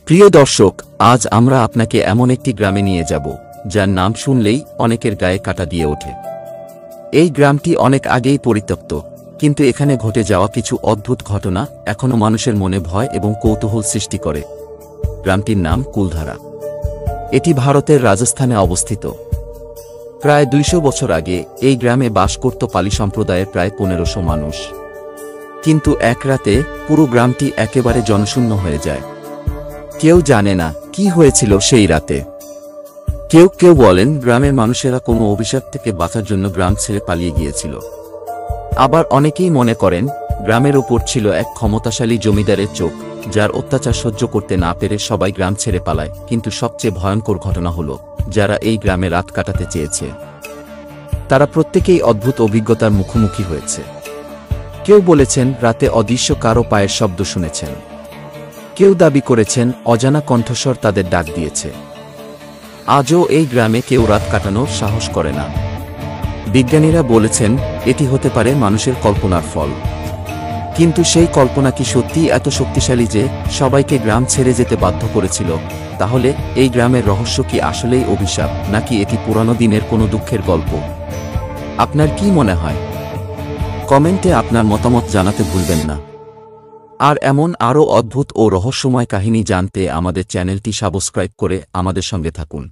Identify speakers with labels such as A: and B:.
A: প্রিয় দর্শক, আজ আমরা আপনাকে এমন একটি গ্রামে নিয়ে যাব যার নাম শুনলেই অনেকের গায়ে কাঁটা দিয়ে ওঠে। এই গ্রামটি অনেক আগেই পরিত্যক্ত, কিন্তু এখানে ঘটে যাওয়া কিছু অদ্ভুত ঘটনা এখনও মানুষের মনে ভয় এবং কৌতূহল সৃষ্টি করে। গ্রামটির নাম কুলধারা। এটি ভারতের রাজস্থানে অবস্থিত। প্রায় ২০০ বছর আগে এই গ্রামে বাস করত পালি সম্প্রদায়ের প্রায় ১৫০০ মানুষ। কিন্তু এক রাতে পুরো গ্রামটি একেবারে জনশূন্য হয়ে যায়। কেউ জানে না কি হয়েছিল সেই রাতে। কেউ কেউ বলেন গ্রামের মানুষেরা কোনো অভিশাপ থেকে বাঁচার জন্য গ্রাম ছেড়ে পালিয়ে গিয়েছিল। আবার অনেকেই মনে করেন গ্রামের ওপর ছিল এক ক্ষমতাশালী জমিদারের চোখ, যার অত্যাচার সহ্য করতে না পেরে সবাই গ্রাম ছেড়ে পালায়। কিন্তু সবচেয়ে ভয়ঙ্কর ঘটনা হলো, যারা এই গ্রামে রাত কাটাতে চেয়েছে তারা প্রত্যেকেই অদ্ভুত অভিজ্ঞতার মুখোমুখি হয়েছে। কেউ বলেছেন রাতে অদৃশ্য কারো পায়ের শব্দ শুনেছেন। কেউ দাবি করেছেন অজানা কণ্ঠস্বর তাদের ডাক দিয়েছে। আজও এই গ্রামে কেউ রাত কাটানোর সাহস করে না। বিজ্ঞানীরা বলেছেন এটি হতে পারে মানুষের কল্পনার ফল। কিন্তু সেই কল্পনা কি সত্যিই এত শক্তিশালী যে সবাইকে গ্রাম ছেড়ে যেতে বাধ্য করেছিল? তাহলে এই গ্রামের রহস্য কি আসলেই অভিশাপ, নাকি এটি পুরানো দিনের কোনো দুঃখের গল্প? আপনার কি মনে হয়? কমেন্টে আপনার মতামত জানাতে ভুলবেন না। আর এমন আরও অদ্ভুত ও রহস্যময় কাহিনী জানতে আমাদের চ্যানেলটি সাবস্ক্রাইব করে আমাদের সঙ্গে থাকুন।